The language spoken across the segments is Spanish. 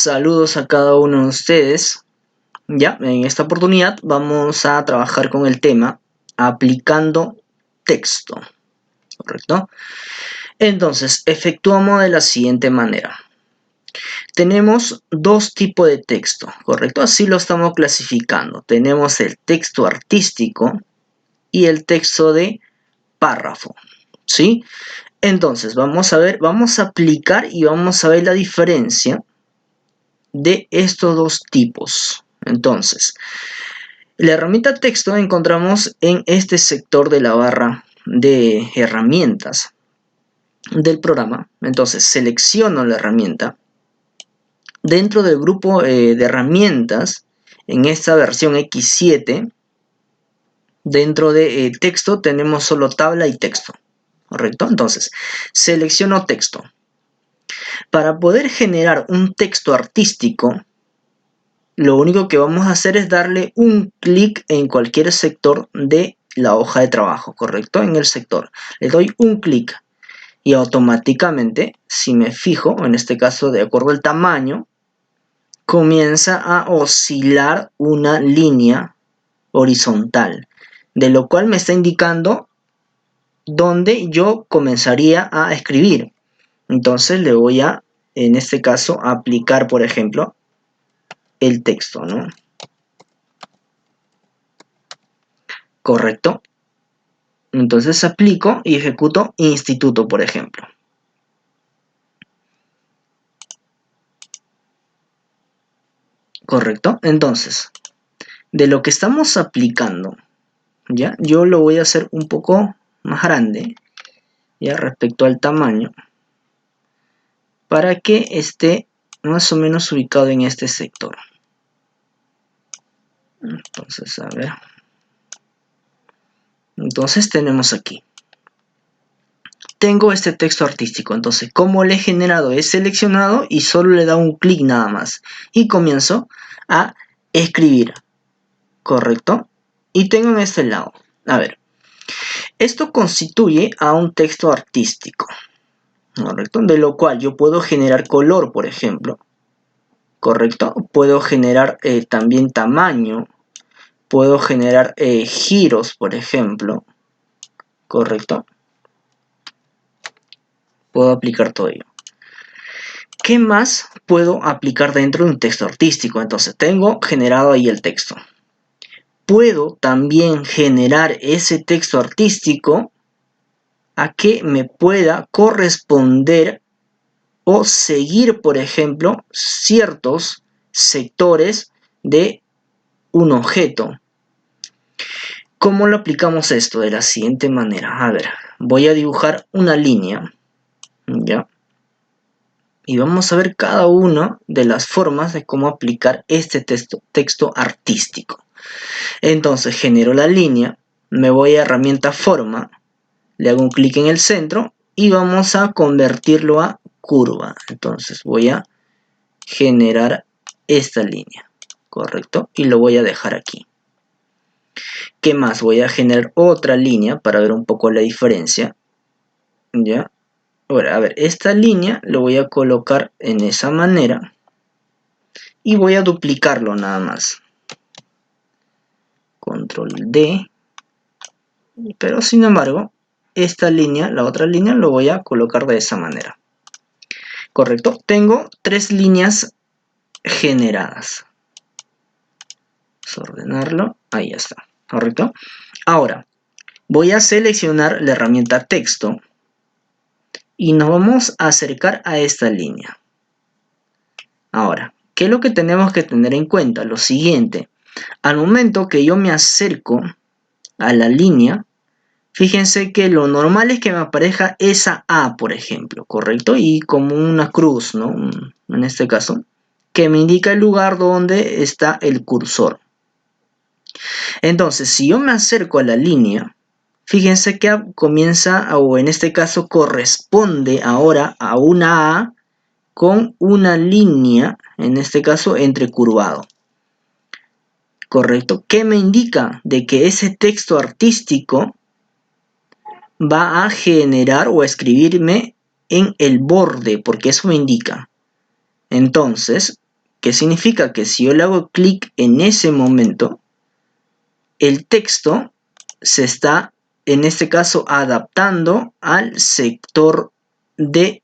Saludos a cada uno de ustedes. Ya, en esta oportunidad vamos a trabajar con el tema aplicando texto, ¿correcto? Entonces, efectuamos de la siguiente manera. Tenemos dos tipos de texto, ¿correcto? Así lo estamos clasificando. Tenemos el texto artístico y el texto de párrafo, ¿sí? Entonces, vamos a aplicar y vamos a ver la diferencia de estos dos tipos. Entonces, la herramienta texto encontramos en este sector de la barra de herramientas del programa. Entonces, selecciono la herramienta. Dentro del grupo de herramientas, en esta versión X7, dentro de texto tenemos solo tabla y texto, ¿correcto? Entonces, selecciono texto. Para poder generar un texto artístico, lo único que vamos a hacer es darle un clic en cualquier sector de la hoja de trabajo, ¿correcto? En el sector. Le doy un clic y automáticamente, si me fijo, en este caso de acuerdo al tamaño, comienza a oscilar una línea horizontal, de lo cual me está indicando dónde yo comenzaría a escribir. Entonces le voy a, en este caso, aplicar, por ejemplo, el texto, ¿no? Correcto. Entonces aplico y ejecuto instituto, por ejemplo. Correcto. Entonces, de lo que estamos aplicando, ¿ya? Yo lo voy a hacer un poco más grande, ¿ya? Respecto al tamaño, para que esté más o menos ubicado en este sector. Entonces, a ver. Entonces tenemos aquí. Tengo este texto artístico. Entonces, como le he generado, he seleccionado y solo le da un clic nada más. Y comienzo a escribir. ¿Correcto? Y tengo en este lado. A ver. Esto constituye a un texto artístico. ¿Correcto? De lo cual yo puedo generar color, por ejemplo. ¿Correcto? Puedo generar también tamaño. Puedo generar giros, por ejemplo. ¿Correcto? Puedo aplicar todo ello. ¿Qué más puedo aplicar dentro de un texto artístico? Entonces, tengo generado ahí el texto. Puedo también generar ese texto artístico a que me pueda corresponder o seguir, por ejemplo, ciertos sectores de un objeto. ¿Cómo lo aplicamos esto? De la siguiente manera. A ver, voy a dibujar una línea, ¿ya? Y vamos a ver cada una de las formas de cómo aplicar este texto artístico. Entonces, genero la línea, me voy a herramienta forma, le hago un clic en el centro y vamos a convertirlo a curva. Entonces, voy a generar esta línea, ¿correcto? Y lo voy a dejar aquí. ¿Qué más? Voy a generar otra línea para ver un poco la diferencia, ¿ya? Ahora, a ver, esta línea lo voy a colocar en esa manera y voy a duplicarlo nada más. Control D. Pero sin embargo, esta línea, la otra línea, lo voy a colocar de esa manera. Correcto. Tengo tres líneas generadas. Vamos a ordenarlo. Ahí está. Correcto. Ahora, voy a seleccionar la herramienta texto y nos vamos a acercar a esta línea. Ahora, ¿qué es lo que tenemos que tener en cuenta? Lo siguiente, al momento que yo me acerco a la línea, fíjense que lo normal es que me aparezca esa A, por ejemplo, ¿correcto? Y como una cruz, ¿no? En este caso, que me indica el lugar donde está el cursor. Entonces, si yo me acerco a la línea, fíjense que comienza, o en este caso corresponde ahora a una A con una línea, en este caso entrecurvado. ¿Correcto? ¿Qué me indica? De que ese texto artístico va a generar o a escribirme en el borde, porque eso me indica. Entonces, que significa que si yo le hago clic en ese momento, el texto se está, en este caso, adaptando al sector de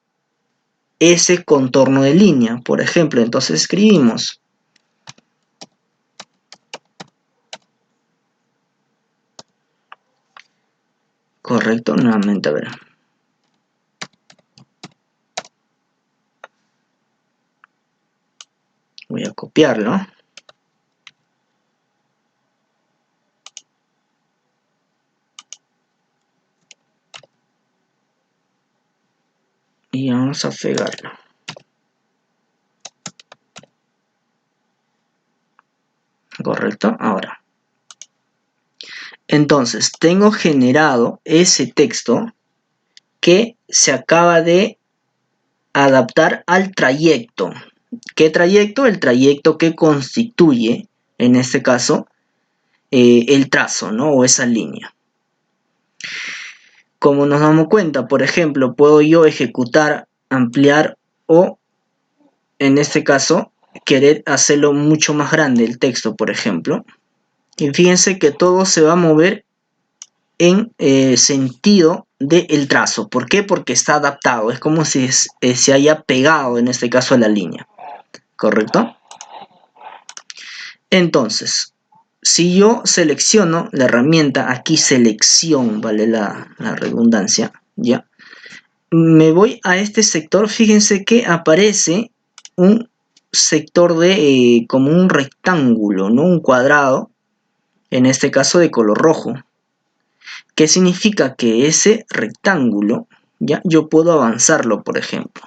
ese contorno de línea. Por ejemplo, entonces escribimos correcto, nuevamente, a ver. Voy a copiarlo. Y vamos a pegarlo. Correcto, ahora. Entonces, tengo generado ese texto que se acaba de adaptar al trayecto. ¿Qué trayecto? El trayecto que constituye, en este caso, el trazo, ¿no? O esa línea. Como nos damos cuenta, por ejemplo, puedo yo ejecutar, ampliar o, en este caso, querer hacerlo mucho más grande el texto, por ejemplo. Y fíjense que todo se va a mover en sentido del trazo. ¿Por qué? Porque está adaptado. Es como si se haya pegado, en este caso, a la línea. ¿Correcto? Entonces, si yo selecciono la herramienta, aquí selección, vale la redundancia, ¿ya? Me voy a este sector, fíjense que aparece un sector de como un rectángulo, ¿no? Un cuadrado, en este caso de color rojo. ¿Qué significa? Que ese rectángulo, ¿ya? Yo puedo avanzarlo, por ejemplo.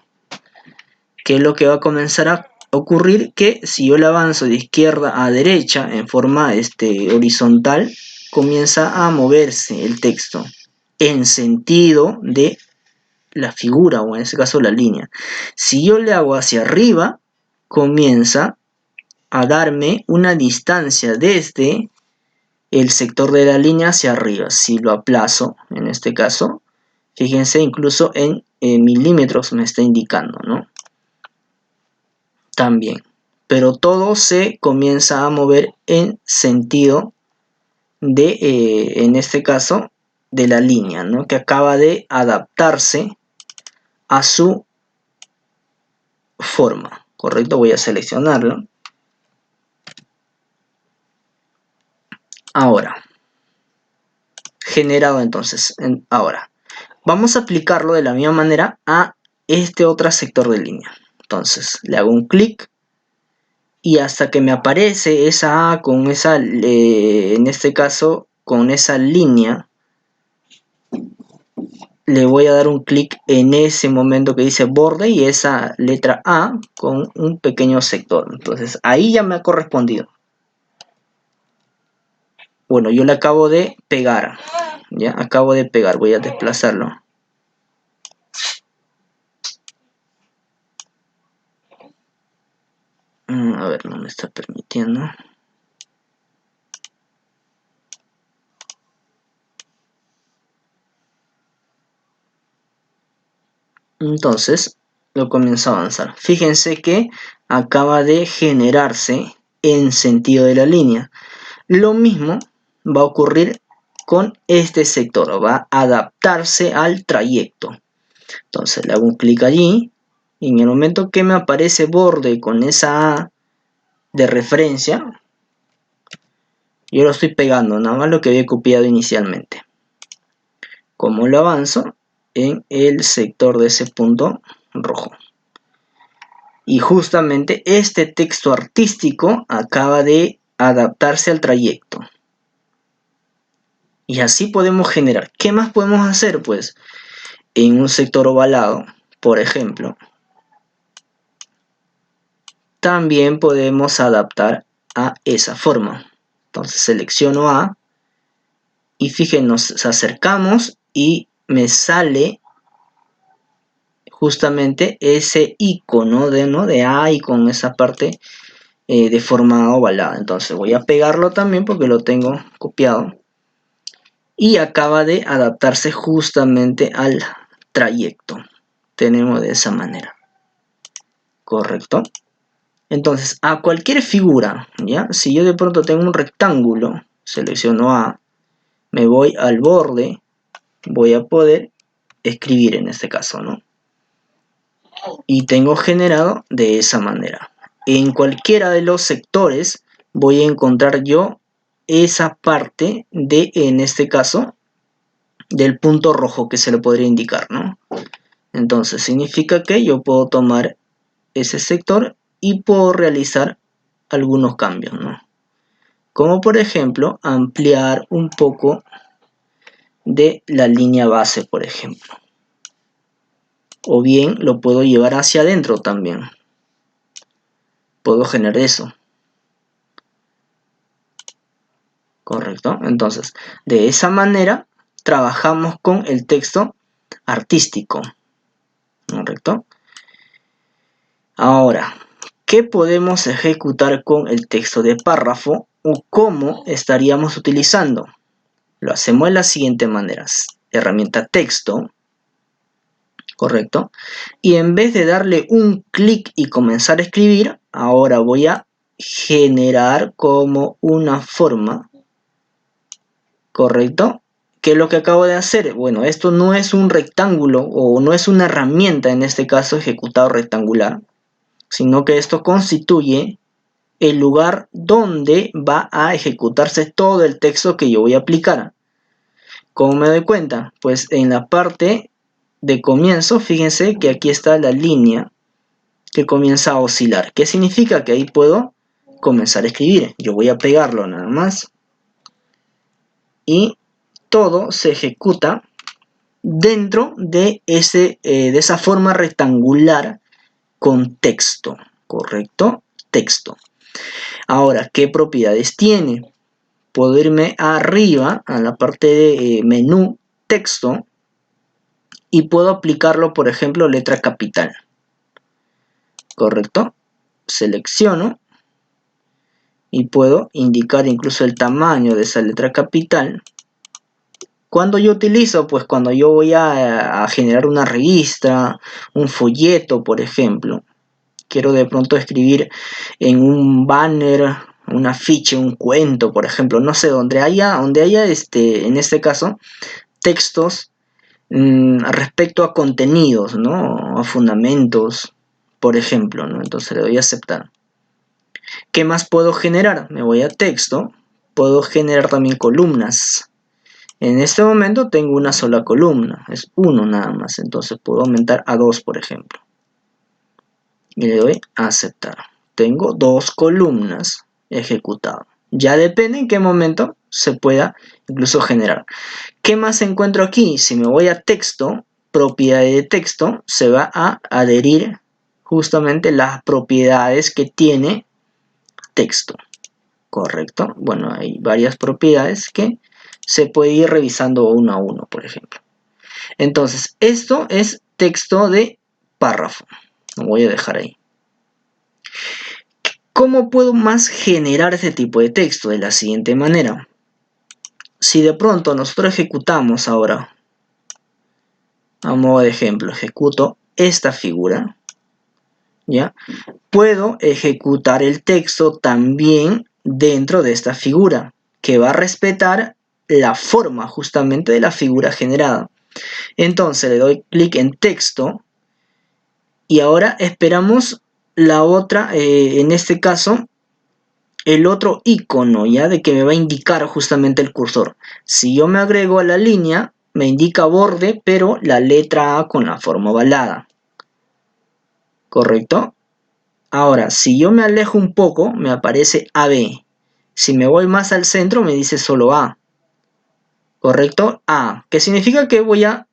¿Qué es lo que va a comenzar a ocurrir? Que si yo le avanzo de izquierda a derecha en forma horizontal, comienza a moverse el texto en sentido de la figura, o en este caso la línea. Si yo le hago hacia arriba, comienza a darme una distancia desde el sector de la línea hacia arriba. Si lo aplazo, en este caso, fíjense, incluso en milímetros me está indicando, ¿no? También. Pero todo se comienza a mover en sentido de, en este caso, de la línea, ¿no? Que acaba de adaptarse a su forma. ¿Correcto? Voy a seleccionarlo. Ahora. Generado entonces. Ahora. Vamos a aplicarlo de la misma manera a este otro sector de línea. Entonces, le hago un clic. Y hasta que me aparece esa A con esa, en este caso, con esa línea, le voy a dar un clic en ese momento que dice borde y esa letra A con un pequeño sector. Entonces, ahí ya me ha correspondido. Bueno, yo le acabo de pegar. Ya, acabo de pegar. Voy a desplazarlo. A ver, no me está permitiendo. Entonces, lo comienzo a avanzar. Fíjense que acaba de generarse en sentido de la línea. Lo mismo va a ocurrir con este sector. Va a adaptarse al trayecto. Entonces, le hago un clic allí. Y en el momento que me aparece borde con esa A de referencia, yo lo estoy pegando, nada más lo que había copiado inicialmente. Como lo avanzo en el sector de ese punto rojo. Y justamente este texto artístico acaba de adaptarse al trayecto. Y así podemos generar. ¿Qué más podemos hacer? Pues en un sector ovalado, por ejemplo, también podemos adaptar a esa forma. Entonces selecciono A y fíjense, nos acercamos y me sale justamente ese icono de A y con esa parte de forma ovalada. Entonces voy a pegarlo también porque lo tengo copiado. Y acaba de adaptarse justamente al trayecto. Tenemos de esa manera. Correcto. Entonces, a cualquier figura, ¿ya? Si yo de pronto tengo un rectángulo, selecciono A, me voy al borde, voy a poder escribir en este caso, ¿no? Y tengo generado de esa manera. En cualquiera de los sectores voy a encontrar yo esa parte de, en este caso, del punto rojo que se le podría indicar, ¿no? Entonces significa que yo puedo tomar ese sector y puedo realizar algunos cambios, ¿no? Como por ejemplo ampliar un poco de la línea base, por ejemplo. O bien lo puedo llevar hacia adentro también. Puedo generar eso. Correcto. Entonces, de esa manera trabajamos con el texto artístico. Correcto. Ahora, ¿qué podemos ejecutar con el texto de párrafo o cómo estaríamos utilizando? Lo hacemos de las siguientes maneras. Herramienta texto. Correcto. Y en vez de darle un clic y comenzar a escribir, ahora voy a generar como una forma. Correcto. ¿Qué es lo que acabo de hacer? Bueno, esto no es un rectángulo o no es una herramienta, en este caso ejecutado rectangular, sino que esto constituye el lugar donde va a ejecutarse todo el texto que yo voy a aplicar. ¿Cómo me doy cuenta? Pues en la parte de comienzo, fíjense que aquí está la línea que comienza a oscilar. ¿Qué significa? Que ahí puedo comenzar a escribir. Yo voy a pegarlo nada más. Y todo se ejecuta dentro de esa forma rectangular con texto. ¿Correcto? Texto. Ahora, ¿qué propiedades tiene? Puedo irme arriba a la parte de menú, texto, y puedo aplicarlo, por ejemplo, letra capital. ¿Correcto? Selecciono y puedo indicar incluso el tamaño de esa letra capital. Cuando yo utilizo, pues cuando yo voy a generar una revista, un folleto, por ejemplo, quiero de pronto escribir en un banner, un afiche, un cuento, por ejemplo, no sé, donde haya en este caso, textos respecto a contenidos, ¿no? A fundamentos, por ejemplo, ¿no? Entonces le doy a aceptar. ¿Qué más puedo generar? Me voy a texto, puedo generar también columnas. En este momento tengo una sola columna, es uno nada más, entonces puedo aumentar a 2, por ejemplo. Y le doy a aceptar. Tengo 2 columnas ejecutadas. Ya depende en qué momento se pueda incluso generar. ¿Qué más encuentro aquí? Si me voy a texto, propiedades de texto, se va a adherir justamente las propiedades que tiene texto. Correcto. Bueno, hay varias propiedades que se puede ir revisando uno a uno, por ejemplo. Entonces, esto es texto de párrafo. Lo voy a dejar ahí. ¿Cómo puedo más generar este tipo de texto? De la siguiente manera. Si de pronto nosotros ejecutamos ahora, a modo de ejemplo, ejecuto esta figura, ¿ya? Puedo ejecutar el texto también dentro de esta figura, que va a respetar la forma justamente de la figura generada. Entonces le doy clic en texto y ahora esperamos la otra, en este caso, el otro icono, ya de que me va a indicar justamente el cursor. Si yo me agrego a la línea, me indica borde, pero la letra A con la forma ovalada. ¿Correcto? Ahora, si yo me alejo un poco, me aparece AB. Si me voy más al centro, me dice solo A. ¿Correcto? A. ¿Qué significa? Que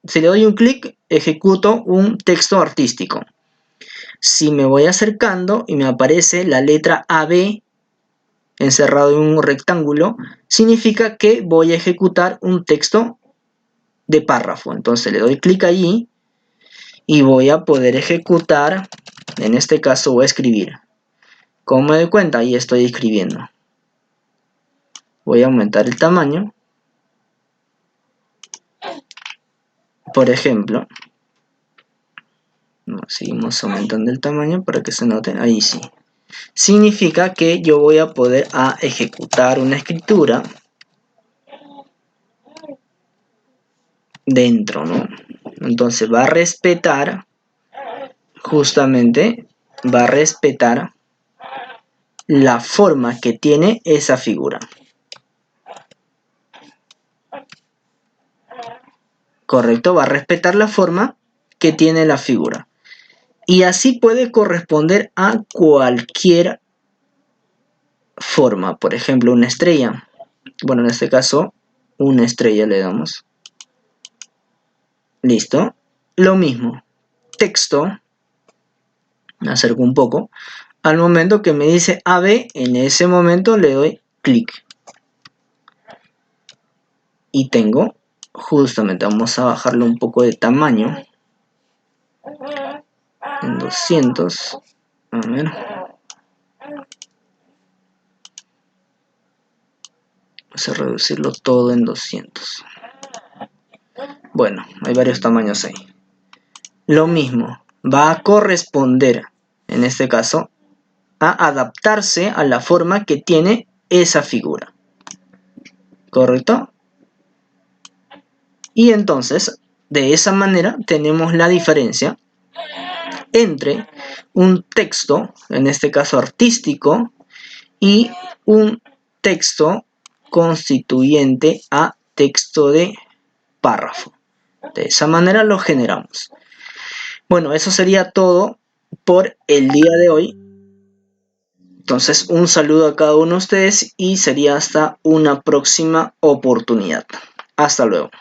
si le doy un clic, ejecuto un texto artístico. Si me voy acercando y me aparece la letra AB encerrado en un rectángulo, significa que voy a ejecutar un texto de párrafo. Entonces le doy clic allí y voy a poder ejecutar, en este caso voy a escribir. Como me doy cuenta, ahí estoy escribiendo. Voy a aumentar el tamaño. Por ejemplo, seguimos aumentando el tamaño para que se note. Ahí sí. significa que yo voy a poder ejecutar una escritura dentro, ¿no? Entonces va a respetar, justamente, va a respetar la forma que tiene esa figura. Correcto, va a respetar la forma que tiene la figura. Y así puede corresponder a cualquier forma. Por ejemplo, una estrella. Bueno, en este caso, una estrella le damos. Listo. Lo mismo. Texto. Me acerco un poco. Al momento que me dice AB, en ese momento le doy clic. Y tengo, justamente, vamos a bajarle un poco de tamaño. En 200. A ver. Vamos a reducirlo todo en 200. Bueno, hay varios tamaños ahí. Lo mismo, va a corresponder, en este caso, a adaptarse a la forma que tiene esa figura. ¿Correcto? Y entonces, de esa manera, tenemos la diferencia entre un texto, en este caso artístico, y un texto constituyente a texto de párrafo. De esa manera lo generamos. Bueno, eso sería todo por el día de hoy. Entonces, un saludo a cada uno de ustedes y sería hasta una próxima oportunidad. Hasta luego.